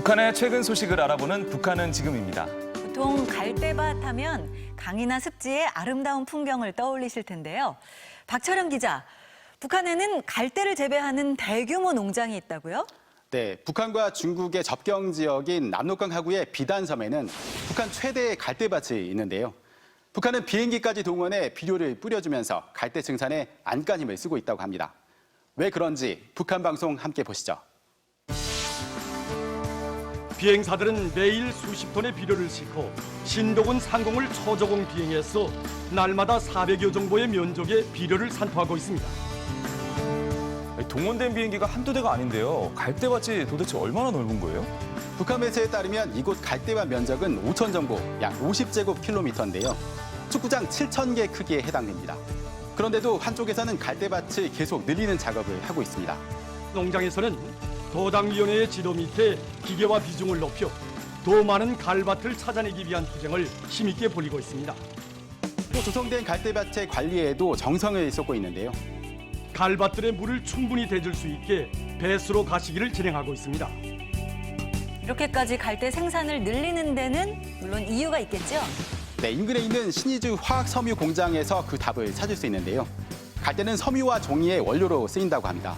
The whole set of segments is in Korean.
북한의 최근 소식을 알아보는 북한은 지금입니다. 보통 갈대밭 하면 강이나 습지의 아름다운 풍경을 떠올리실 텐데요. 박철영 기자, 북한에는 갈대를 재배하는 대규모 농장이 있다고요? 네, 북한과 중국의 접경 지역인 남록강 하구의 비단섬에는 북한 최대의 갈대밭이 있는데요. 북한은 비행기까지 동원해 비료를 뿌려주면서 갈대 생산에 안간힘을 쓰고 있다고 합니다. 왜 그런지 북한 방송 함께 보시죠. 비행사들은 매일 수십 톤의 비료를 싣고 신도군 상공을 초저공 비행해서 날마다 400여 정도의 면적의 비료를 산포하고 있습니다. 동원된 비행기가 한두 대가 아닌데요. 갈대밭이 도대체 얼마나 넓은 거예요? 북한 매체에 따르면 이곳 갈대밭 면적은 5,000정보, 약 50제곱킬로미터인데요. 축구장 7,000개 크기에 해당됩니다. 그런데도 한쪽에서는 갈대밭을 계속 늘리는 작업을 하고 있습니다. 농장에서는 도당위원회의 지도 밑에 기계와 비중을 높여 더 많은 갈밭을 찾아내기 위한 투쟁을 힘있게 벌이고 있습니다. 또 조성된 갈대밭의 관리에도 정성을 쏟고 있는데요. 갈밭들의 물을 충분히 대줄 수 있게 배수로 가시기를 진행하고 있습니다. 이렇게까지 갈대 생산을 늘리는 데는 물론 이유가 있겠죠? 네, 인근에 있는 신의주 화학섬유 공장에서 그 답을 찾을 수 있는데요. 갈대는 섬유와 종이의 원료로 쓰인다고 합니다.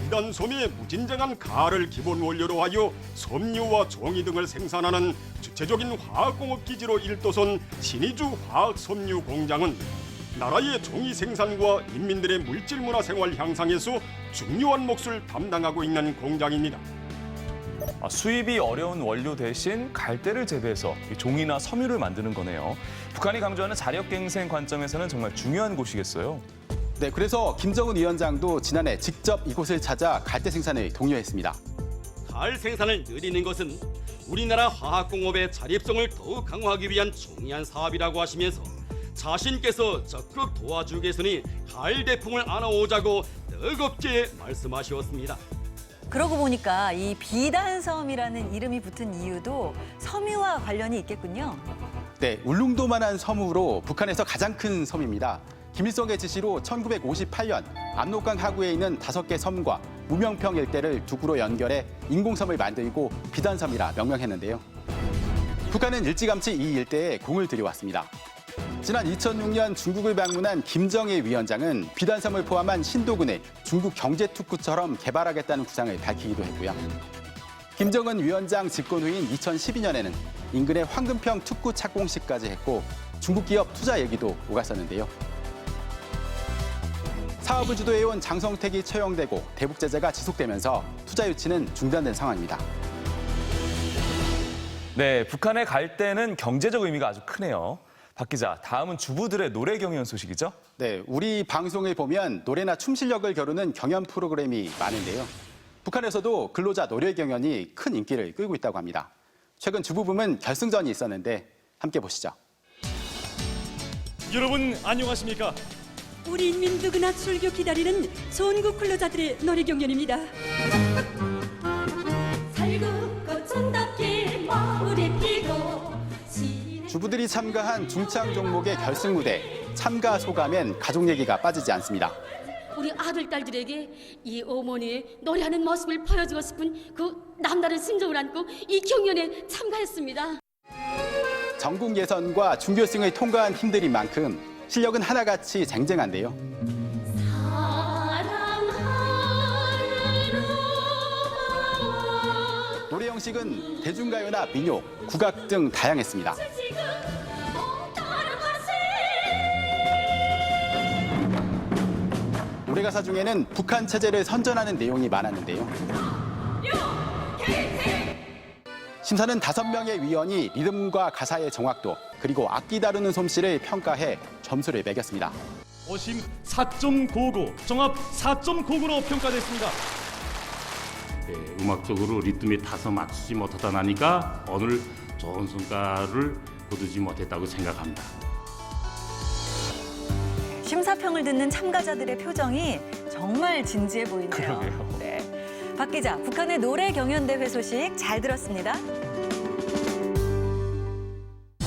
비단섬이 무진장한 가를 기본 원료로 하여 섬유와 종이 등을 생산하는 주체적인 화학공업 기지로 일도선 신의주 화학섬유 공장은 나라의 종이 생산과 인민들의 물질 문화 생활 향상에서 중요한 몫을 담당하고 있는 공장입니다. 수입이 어려운 원료 대신 갈대를 재배해서 종이나 섬유를 만드는 거네요. 북한이 강조하는 자력갱생 관점에서는 정말 중요한 곳이겠어요. 네, 그래서 김정은 위원장도 지난해 직접 이곳을 찾아 갈대 생산을 독려했습니다. 갈 생산을 늘리는 것은 우리나라 화학공업의 자립성을 더욱 강화하기 위한 중요한 사업이라고 하시면서 자신께서 적극 도와주겠으니 갈 대풍을 안아오자고 뜨겁게 말씀하셨습니다. 그러고 보니까 이 비단섬이라는 이름이 붙은 이유도 섬유와 관련이 있겠군요. 네, 울릉도만한 섬으로 북한에서 가장 큰 섬입니다. 김일성의 지시로 1958년 압록강 하구에 있는 5개 섬과 무명평 일대를 두구로 연결해 인공섬을 만들고 비단섬이라 명명했는데요. 북한은 일찌감치 이 일대에 공을 들여왔습니다. 지난 2006년 중국을 방문한 김정일 위원장은 비단섬을 포함한 신도군을 중국 경제특구처럼 개발하겠다는 구상을 밝히기도 했고요. 김정은 위원장 집권 후인 2012년에는 인근의 황금평 특구 착공식까지 했고 중국 기업 투자 얘기도 오갔었는데요. 사업을 주도해온 장성택이 처형되고 대북 제재가 지속되면서 투자 유치는 중단된 상황입니다. 네, 북한의 갈대는 경제적 의미가 아주 크네요. 박 기자, 다음은 주부들의 노래 경연 소식이죠? 네, 우리 방송을 보면 노래나 춤 실력을 겨루는 경연 프로그램이 많은데요. 북한에서도 근로자 노래 경연이 큰 인기를 끌고 있다고 합니다. 최근 주부부문 결승전이 있었는데 함께 보시죠. 여러분 안녕하십니까? 우리 인민 누구나 즐겨 기다리는 전국 근로자들의 노래 경연입니다. 살구꽃천답게 마을에 피고 주부들이 참가한 중창 종목의 결승 무대, 참가 소감엔 가족 얘기가 빠지지 않습니다. 우리 아들, 딸들에게 이 어머니의 노래하는 모습을 보여주고 싶은 그 남다른 심정을 안고 이 경연에 참가했습니다. 전국 예선과 준결승을 통과한 팀들인 만큼 실력은 하나같이 쟁쟁한데요. 노래 형식은 대중가요나 민요, 국악 등 다양했습니다. 노래 가사 중에는 북한 체제를 선전하는 내용이 많았는데요. 심사는 5명의 위원이 리듬과 가사의 정확도, 그리고 악기 다루는 솜씨를 평가해 점수를 매겼습니다. 어심 4.99, 종합 4.99로 평가됐습니다. 네, 음악적으로 리듬에 타서 맞추지 못하다 나니까 오늘 좋은 성과를 거두지 못했다고 생각합니다. 심사평을 듣는 참가자들의 표정이 정말 진지해 보이네요. 그러게요. 네. 박 기자, 북한의 노래 경연대회 소식 잘 들었습니다.